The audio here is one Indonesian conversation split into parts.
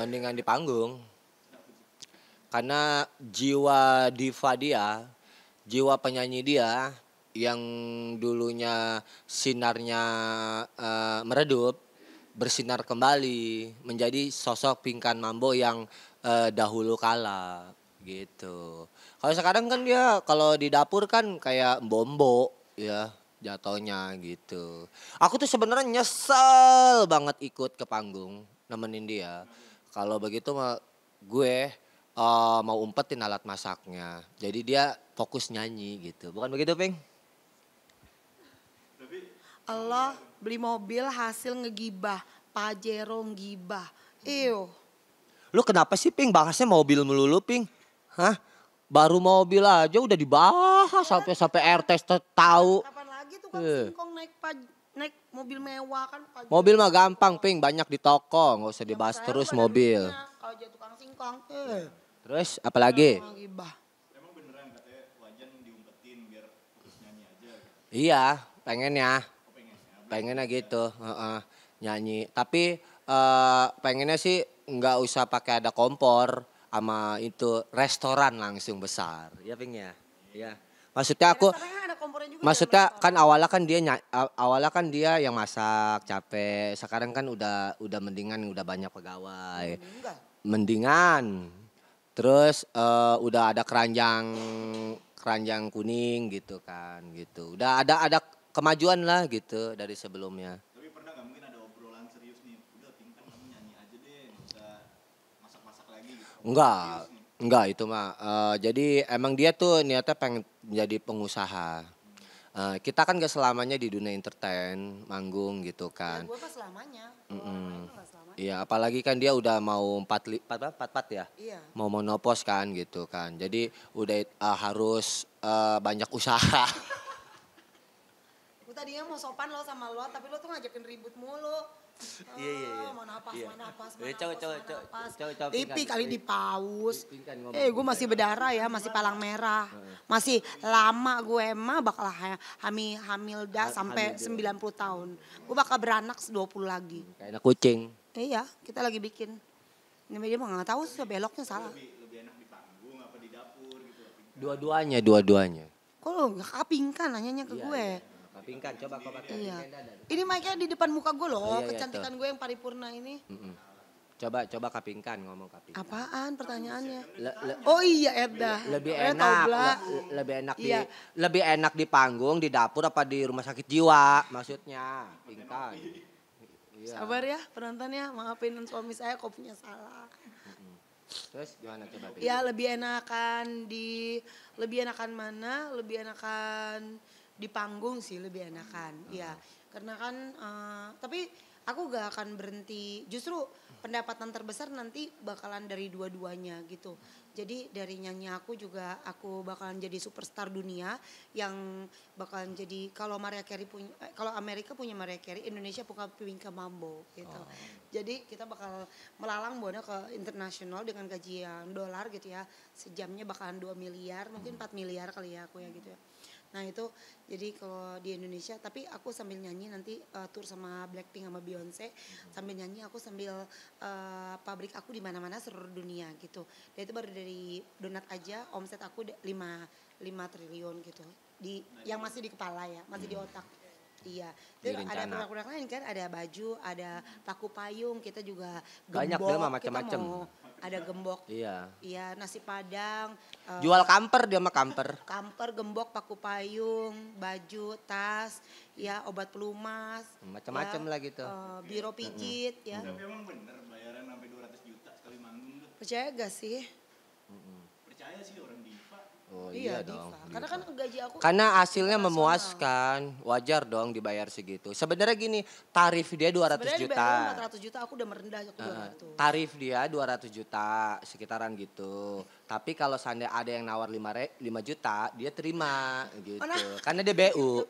Mendingan di panggung. Karena jiwa diva dia, jiwa penyanyi dia yang dulunya sinarnya meredup, bersinar kembali menjadi sosok Pinkan Mambo yang dahulu kala gitu. Kalau sekarang kan dia kalau di dapur kan kayak bombo ya jatohnya gitu. Aku tuh sebenarnya nyesel banget ikut ke panggung nemenin dia. Kalau begitu mah gue mau umpetin alat masaknya. Jadi dia fokus nyanyi gitu. Bukan begitu, Ping? Allah beli mobil hasil ngegibah, Pajero ngibah. Iyo. Lu kenapa sih, Ping? Bahasnya mobil melulu, Ping? Hah? Baru mobil aja udah dibahas sampai RT tahu. Kapan lagi tuh kan singkong naik mobil mewah kan Pajero. Mobil mah gampang, Ping. Banyak di toko, nggak usah dibahas terus mobil. Kalau jadi tukang singkong, Terus apalagi? ngibah. Emang beneran katanya Wajan diumpetin biar fokus nyanyi aja gitu. Iya, pengennya. Oh pengen ya. Pengennya gitu, nyanyi. Tapi pengennya sih nggak usah pakai ada kompor sama itu restoran langsung besar. Ya Ping ya. Iya. Maksudnya aku Ada kompornya juga maksudnya dalam kan awalnya kan dia yang masak capek. Sekarang kan udah mendingan udah banyak pegawai. restoran. Mendingan. Terus udah ada keranjang kuning gitu kan gitu. Udah ada kemajuan lah gitu dari sebelumnya. Tapi pernah nggak mungkin ada obrolan serius nih. Udah Pinkan kamu nyanyi aja deh, nggak usah masak-masak lagi gitu. Enggak itu mah. Jadi emang dia tuh niatnya pengen menjadi pengusaha. Kita kan gak selamanya di dunia entertain, manggung gitu kan. Gue pas selamanya. Iya, apalagi kan dia udah mau 44 ya. Iya. Mau monopos kan gitu kan. Jadi udah harus banyak usaha. Gue tadinya mau sopan lo sama lo, tapi lo tuh ngajakin ribut mulu. Iya. Mana pas. Coba, Pipi kali di paus. Pinkan ngomong. Gue masih berdarah ya, masih palang merah. Masih lama gue mah bakal hamil dah sampai 90 tahun. Gue bakal beranak 20 lagi. Kayak anak kucing. Iya, kita lagi bikin. Ini dia mah nggak tahu sih beloknya salah. Lebih enak di panggung apa di dapur gitu. Dua-duanya. Kok lo nggak kapingkan nanyanya ke gue? Pinkan coba kau pakai. Iya. Ini mic-nya di depan muka gue loh, Iya, kecantikan gue yang paripurna ini. Coba kapingkan ngomong kapingkan. Apaan pertanyaannya? Le- Oh iya Edda. lebih Eh, enak Tobla. Iya. lebih enak di panggung di dapur apa di rumah sakit jiwa maksudnya Pinkan. Iya. Sabar ya penontonnya, maafin suami saya kopinya salah. Terus gimana coba Pinkan? Ya lebih enakan mana? Lebih enakan di panggung sih lebih enakan. Ya karena kan tapi aku gak akan berhenti. Justru pendapatan terbesar nanti bakalan dari dua-duanya gitu. Jadi dari nyanyi aku juga aku bakalan jadi superstar dunia yang bakalan jadi kalau Amerika punya Mariah Carey, Indonesia punya Pinkan Mambo gitu. Jadi kita bakal melalang buana ke internasional dengan gaji yang dolar gitu ya. Sejamnya bakalan 2 miliar, mungkin 4 miliar kali ya aku ya gitu ya. Nah itu jadi kalau di Indonesia tapi aku sambil nyanyi nanti tour sama Blackpink sama Beyonce sambil nyanyi aku sambil pabrik aku di mana-mana seluruh dunia gitu. Dan itu baru dari donat aja omset aku 5 triliun gitu. Yang masih di kepala ya, masih di otak. Iya. Terus ada produk-produk lain kan, ada baju, ada paku payung, kita juga gembok. Banyak deh mah macam-macam. Ada gembok. Iya. Iya, nasi padang. Jual kamper dia mah kamper. Kamper, gembok, paku payung, baju, tas, ya obat pelumas. Macam-macam ya, lah gitu. Biro pijit ya. Tapi emang bener bayaran sampai 200 juta sekali manggung tuh. Percaya gak sih? Percaya sih orang diva. Oh iya dong. Diva. Karena kan gaji aku Karena hasilnya memuaskan, wajar dong dibayar segitu. Sebenarnya gini, tarif dia 200 sebenarnya juta. dibayar 400 juta aku udah merendah aku 200. Tarif dia 200 juta, sekitaran gitu. Tapi kalau seandainya ada yang nawar 5 juta, dia terima gitu. Karena dia BU.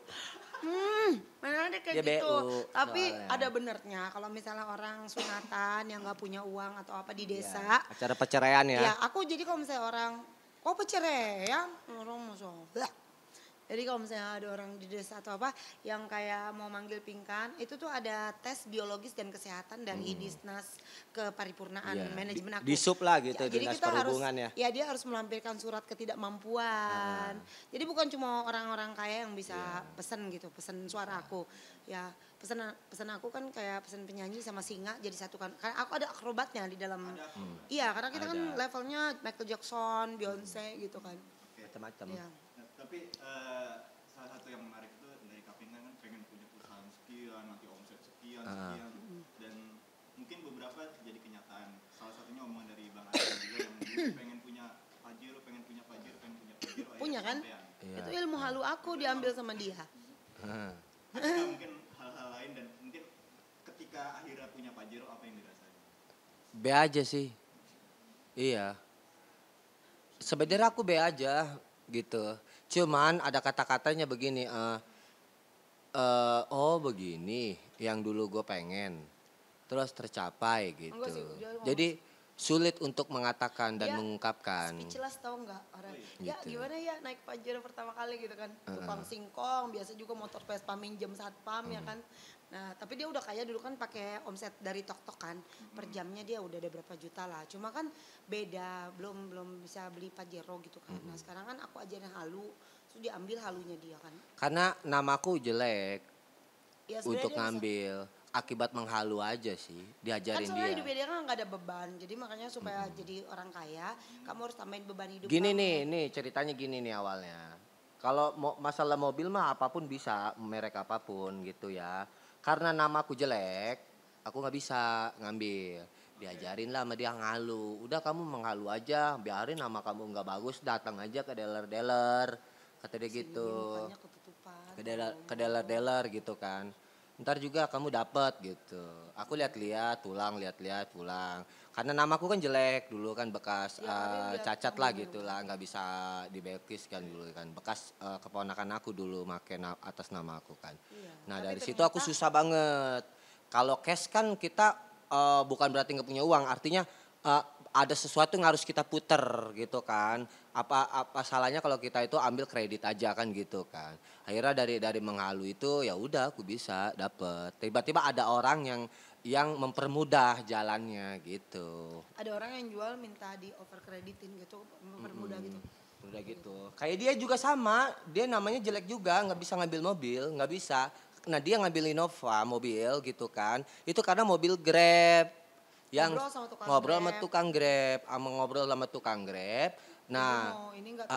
Mana ada kayak Dia gitu. BU Tapi soalnya. ada benernya kalau misalnya orang sunatan yang nggak punya uang atau apa di desa. Acara perceraian ya. Ya aku jadi kalau misalnya orang, oh perceraian, orang masuk. Jadi kalau misalnya ada orang di desa atau apa yang kayak mau manggil pingkan, itu tuh ada tes biologis dan kesehatan dari Disnas Keparipurnaan Iya, Manajemen aku. di sub lah gitu, Ya, jadi dinas kita harus, perhubungan ya. ya dia harus melampirkan surat ketidakmampuan. Jadi bukan cuma orang-orang kaya yang bisa pesen gitu, pesen suara aku. Ya pesan aku kan kayak pesan penyanyi sama singa jadi satu kan. Karena aku ada akrobatnya di dalam. Iya, karena kita kan Ada. levelnya Michael Jackson, Beyonce gitu kan. Macam-macam. Iya. Nah, tapi salah satu yang menarik itu dari Kapingan kan pengen punya perusahaan sekian, nanti omset sekian, sekian. Dan mungkin beberapa jadi kenyataan. Salah satunya omongan dari Bang Adrian juga yang dulu pengen punya Pajero, pengen punya Pajero, pengen punya Pajero. Punya kan? Kesampean. Iya. Itu ilmu halu aku diambil sama dia. Heeh. Ada nggak mungkin hal-hal lain dan mungkin ketika akhirnya punya Pajero apa yang dirasain? B aja sih. Iya. Sebenarnya aku B aja gitu. Cuman ada kata-katanya begini. Oh begini yang dulu gue pengen. Terus tercapai gitu. Enggak sih, dia ngomong Jadi sulit untuk mengatakan dan Dia mengungkapkan. Speechless tau nggak orang? Ya Gitu. gimana ya naik Pajero pertama kali gitu kan. Tukang singkong, biasa juga motor Vespa minjem satpam ya kan. Nah tapi dia udah kaya dulu kan pakai omset dari tok-tok kan. Per jamnya dia udah ada berapa juta lah. Cuma kan beda, belum bisa beli Pajero gitu kan. Nah sekarang kan aku ajarin halu, terus diambil halunya dia kan. Karena namaku jelek Ya sebenarnya untuk dia bisa. ngambil. Akibat menghalu aja sih. Kan Diajarin soalnya dia. hidup dia kan nggak ada beban. Jadi makanya supaya jadi orang kaya, kamu harus tambahin beban hidup Gini kamu. nih ceritanya gini nih awalnya. Kalau masalah mobil mah apapun bisa, merek apapun gitu ya. Karena namaku jelek, aku nggak bisa ngambil. Diajarin lah sama dia ngalu. Udah kamu menghalu aja, biarin nama kamu nggak bagus, datang aja ke dealer-dealer. Kata dia Sini gitu. mukanya ketutupan. Ke dealer-dealer gitu kan. Ntar juga kamu dapat gitu. Aku lihat-lihat, pulang. Karena namaku kan jelek dulu kan bekas Ya, kalian lihat cacat kamu lah ini gitu lah, nggak bisa dibelkis kan dulu kan. Bekas keponakan aku dulu make atas nama aku kan. Iya, Nah tapi dari situ ternyata- aku susah banget. Kalau cash kan kita bukan berarti nggak punya uang, artinya ada sesuatu yang harus kita puter gitu kan. Apa salahnya kalau kita itu ambil kredit aja kan gitu kan. Akhirnya dari menghalu itu ya udah aku bisa dapet. Tiba-tiba ada orang yang mempermudah jalannya gitu. Ada orang yang jual minta di over kreditin gitu, mempermudah gitu. Udah gitu. Kayak dia juga sama, dia namanya jelek juga, nggak bisa ngambil mobil, nggak bisa. Nah dia ngambil Innova mobil gitu kan. Itu karena mobil Grab. Yang Ngobrol sama tukang ngobrol sama Grab. tukang Grab, ngobrol sama tukang Grab. Nah, mau ini nggak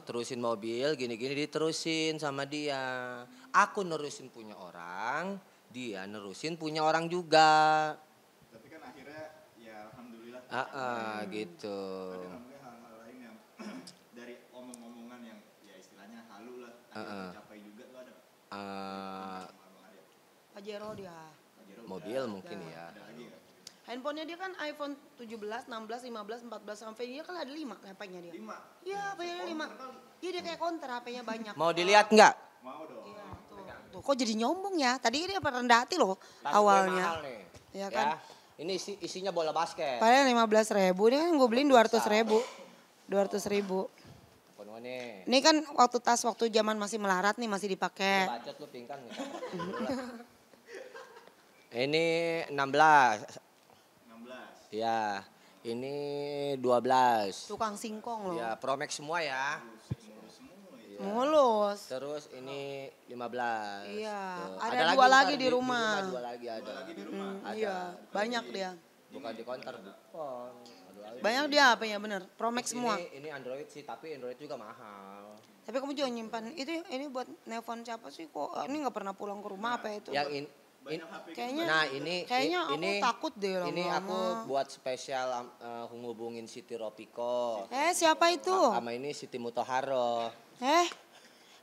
terusin mobil gini-gini diterusin sama dia. Aku nerusin punya orang, dia nerusin punya orang juga. Tapi kan akhirnya ya alhamdulillah Gitu. ada namanya hal-hal lain yang dari omong-omongan yang ya istilahnya halu lah akhirnya tercapai juga tuh ada sama Bang Arya. Pajero dia. Pajero Mobil udah, mungkin ya. ada lagi nggak? Handphonenya dia kan iPhone 17, 16, 15, 14 sampai dia kan ada 5 HP-nya dia. 5. Iya, HP-nya 5. Iya dia kayak counter HP-nya banyak. Mau dilihat nggak? Mau dong. Iya, tuh. Kok jadi nyombong ya? Tadi dia rendah hati loh Tas gue awalnya. mahal nih. Iya kan? Ya. Ini isinya bola basket. Padahal 15.000, ini kan gue beliin 200.000. 200.000. Penuh nih. Ini kan waktu zaman masih melarat nih masih dipakai. Bacot lu pingkan nih. Ini 16. 16. Ya. Ini 12. Tukang singkong loh. Ya, Pro Max semua ya. Semua ya. Mulus. Terus ini 15. Iya, Tuh. ada dua ntar lagi di rumah. Dua lagi ada. Ada. Iya, banyak dia. Bukan di counter, bukan. Ada lagi. Banyak dia HP-nya bener. Pro Max semua. Ini Android sih, tapi Android juga mahal. Tapi kamu jangan nyimpan itu ini buat nelpon siapa sih kok ini nggak pernah pulang ke rumah apa itu? Yang Kayaknya nah ini kayaknya aku ini takut deh lama-lama. Ini aku buat spesial ngubungin Siti Ropiko. Siapa itu? Sama ini Siti Mutoharo.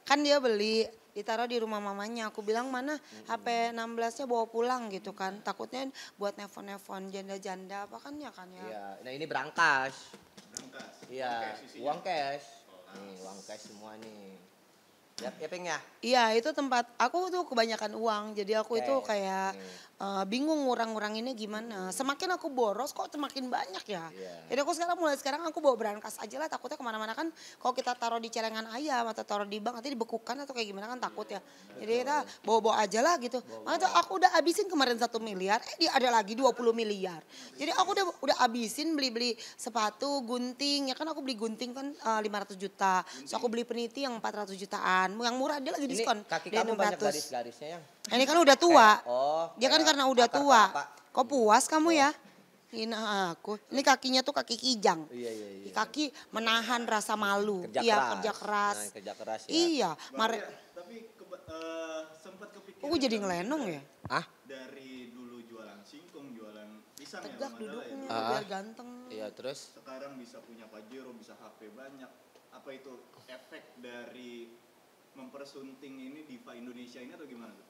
Kan dia beli ditaruh di rumah mamanya. Aku bilang mana HP 16-nya bawa pulang gitu kan. Takutnya buat nelpon-nelpon janda-janda apa kan ya kan ya. Iya, nah ini berangkas. Berangkas. Iya, Cash isinya. uang cash. Nih, uang cash semua nih. Ya Ping ya. Iya itu tempat aku tuh kebanyakan uang jadi aku itu Oke. kayak bingung ngurang-nguranginnya gimana. Semakin aku boros kok semakin banyak ya. Iya. Jadi aku mulai sekarang aku bawa berangkas aja lah takutnya kemana-mana kan kalau kita taruh di celengan ayam atau taruh di bank nanti dibekukan atau kayak gimana kan takut ya. Jadi kita bawa-bawa aja lah gitu. Makanya tuh aku udah habisin kemarin 1 miliar dia ada lagi 20 miliar. Jadi aku udah habisin beli-beli sepatu gunting ya kan aku beli gunting kan 500 juta. So aku beli peniti yang 400 jutaan. Yang murah dia lagi Ini diskon. kaki Dia kamu banyak 600. garis-garisnya yang. Ini kan udah tua. Dia kan Kayak karena udah akar tua. kelapa. Kok puas kamu ya? Ini aku. Ini kakinya tuh kaki kijang. Iya. Kaki menahan rasa malu. Kerja Iya, keras. kerja keras. Nah, kerja keras ya. Iya, Tapi sempat kepikiran. aku jadi ngelenong ya. Ah? Dari dulu jualan singkong, jualan pisang ya. Tegak Bang Adala ya. duduknya biar ganteng. Iya terus. Sekarang bisa punya Pajero, bisa HP banyak. Apa itu efek dari mempersunting ini diva Indonesia ini atau gimana tuh?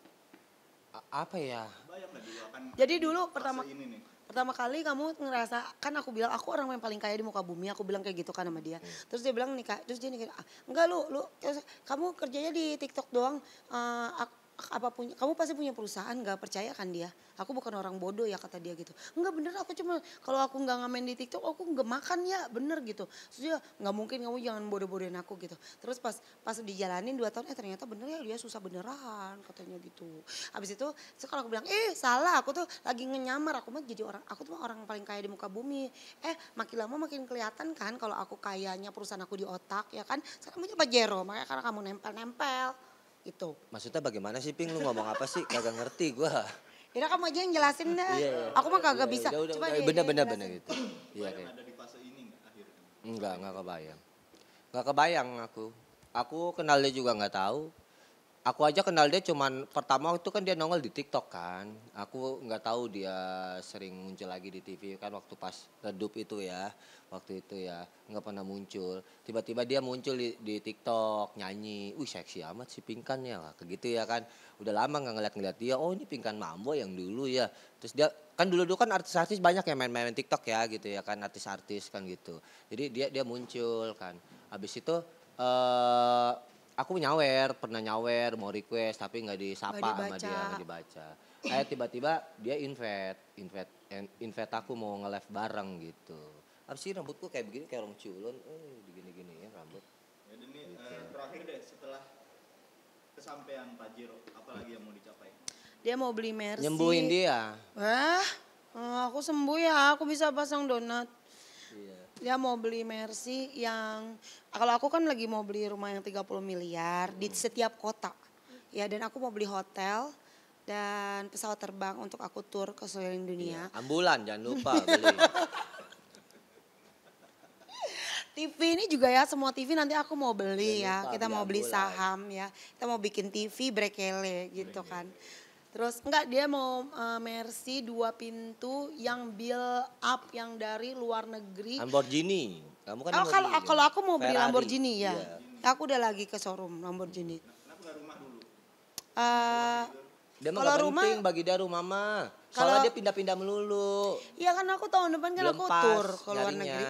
Apa ya? Bayang nggak dulu akan. Jadi dulu fase ini nih. pertama kali kamu ngerasa kan aku bilang aku orang yang paling kaya di muka bumi aku bilang kayak gitu kan sama dia terus dia bilang nih kak terus dia nih enggak lu kamu kerjanya di TikTok doang apa punya kamu pasti punya perusahaan nggak percaya kan dia aku bukan orang bodoh ya kata dia gitu enggak bener aku cuma kalau aku nggak ngamen di TikTok aku nggak makan ya bener gitu terus dia nggak mungkin kamu jangan bodoh-bodohin aku gitu terus pas dijalanin 2 tahun ternyata bener ya dia susah beneran katanya gitu habis itu kalau aku bilang salah aku tuh lagi ngenyamar aku mah jadi orang aku tuh orang paling kaya di muka bumi makin lama makin kelihatan kan kalau aku kayanya perusahaan aku di otak ya kan sekarang punya Pajero makanya karena kamu nempel-nempel gitu. Maksudnya bagaimana sih Ping? Lu ngomong apa sih? Kagak ngerti gua. Ya kamu aja yang jelasin dah. Iya. Aku mah kagak bisa. Udah, Coba bener jelasin. gitu. Iya Bayang kayak. ada di fase ini nggak akhirnya? Enggak kebayang. Enggak kebayang aku. Aku kenal dia juga enggak tahu. Aku aja kenal dia cuman pertama itu kan dia nongol di TikTok kan. Aku nggak tahu dia sering muncul lagi di TV kan waktu pas redup itu ya. Waktu itu ya nggak pernah muncul. Tiba-tiba dia muncul di TikTok nyanyi. Wih seksi amat si Pingkan ya. Kayak gitu ya kan. Udah lama nggak ngeliat dia. Oh ini Pingkan Mambo yang dulu ya. Terus dia kan dulu kan artis-artis banyak yang main-main TikTok ya gitu ya kan artis-artis kan gitu. Jadi dia muncul kan. Habis itu aku pernah nyawer, mau request tapi nggak disapa sama dia, nggak dibaca. Tiba-tiba dia invite aku mau nge-live bareng gitu. Apa sih rambutku kayak begini kayak orang culun, gini-gini ya rambut. Ya ini terakhir deh setelah kesampaian Pajero, apalagi yang mau dicapai? Dia mau beli Mercy. Nyembuhin dia. Aku sembuh ya, aku bisa pasang donat. Iya. Dia mau beli Mercy yang kalau aku kan lagi mau beli rumah yang 30 miliar di setiap kota. Ya dan aku mau beli hotel dan pesawat terbang untuk aku tur ke seluruh dunia. Iya. Ambulan jangan lupa beli. TV ini juga ya semua TV nanti aku mau beli ya. lupa, Kita beli mau beli ambulan. saham ya. Kita mau bikin TV brekele gitu kan. Terus enggak dia mau Mercy 2 pintu yang build up yang dari luar negeri. Lamborghini. Kamu kan Kalau aku mau beli Ferrari. Lamborghini ya. Iya. Aku udah lagi ke showroom Lamborghini. Kenapa nggak rumah dulu? Dia mah Kalau gak rumah- penting bagi dia rumah mah. Soalnya Kalau- dia pindah-pindah melulu. Iya kan aku tahun depan kan Belum aku pas tur ke luar nyarinya. negeri.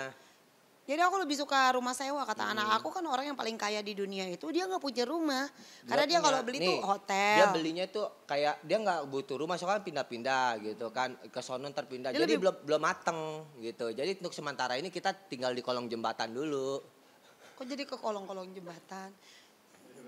Jadi aku lebih suka rumah sewa kata anak aku kan orang yang paling kaya di dunia itu dia nggak punya rumah karena dia kalau beli tuh hotel. Dia belinya tuh kayak dia nggak butuh rumah soalnya pindah-pindah gitu kan ke sono terpindah. Dia Jadi lebih- belum mateng gitu. Jadi untuk sementara ini kita tinggal di kolong jembatan dulu. Kok jadi ke kolong-kolong jembatan?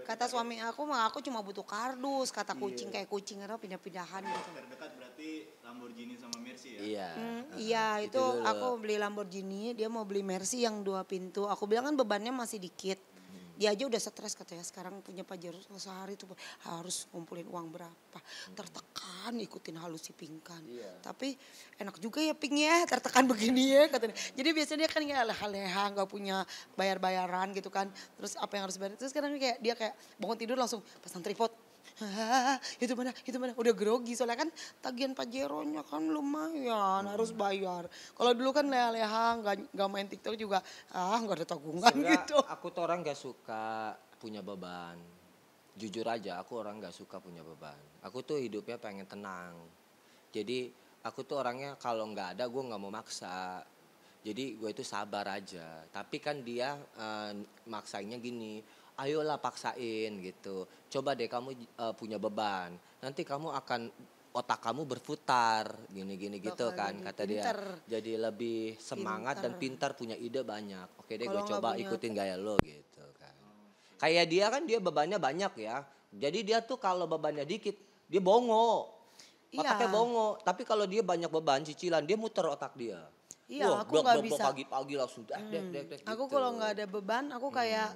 Kata suami aku mah aku cuma butuh kardus kata kucing kayak kucing karena pindah-pindahan gitu. Terdekat berarti Lamborghini sama Mercy ya? Iya. Iya itu dulu. aku beli Lamborghini dia mau beli Mercy yang 2 pintu. Aku bilang kan bebannya masih dikit. Dia aja udah stres katanya sekarang punya Pajero sehari tuh harus ngumpulin uang berapa. Tertekan ikutin halus si Pingkan. Tapi enak juga ya Ping ya tertekan begini ya katanya. Jadi biasanya dia kan kayak leha-leha gak punya bayar-bayaran gitu kan. Terus apa yang harus bayar. Terus sekarang kayak dia kayak bangun tidur langsung pasang tripod. Itu mana udah grogi soalnya kan tagihan Pajeronya kan lumayan harus bayar. Kalau dulu kan leha-leha nggak main TikTok juga nggak ada tabungan Sebenarnya gitu. aku tuh orang nggak suka punya beban. Jujur aja aku orang nggak suka punya beban. Aku tuh hidupnya pengen tenang. Jadi aku tuh orangnya kalau nggak ada gue nggak mau maksa. Jadi gue itu sabar aja. Tapi kan dia maksainnya gini. ayolah paksain gitu. Coba deh kamu punya beban. Nanti kamu akan otak kamu berputar gini-gini gitu Bakal kan jadi kata pinter. dia. Jadi lebih semangat dan pintar punya ide banyak. Oke deh gue Kalau nggak coba punya ikutin gaya lo gitu kan. Kayak dia kan dia bebannya banyak ya. Jadi dia tuh kalau bebannya dikit dia bongo. Otaknya Iya. bongo. Tapi kalau dia banyak beban cicilan dia muter otak dia. Iya, Wah, aku nggak blok bisa. pagi-pagi langsung dek Aku gitu. kalau nggak ada beban, aku kayak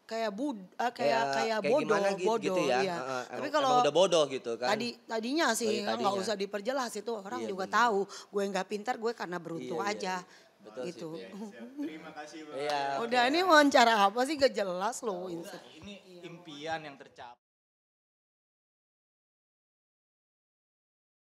Kayak bodoh, gimana gitu, bodoh, ya. iya. Heeh, Tapi emang kalau udah bodoh gitu kan. tadinya sih iya, nggak tadinya. usah diperjelas itu orang Iya, juga bener. tahu. Gue nggak pintar, gue karena beruntung Iya, aja. Betul sih, Gitu. Pip. Siap. Terima kasih Bang. Iya. Udah ini wawancara apa sih gak jelas loh. Ini impian yang tercapai.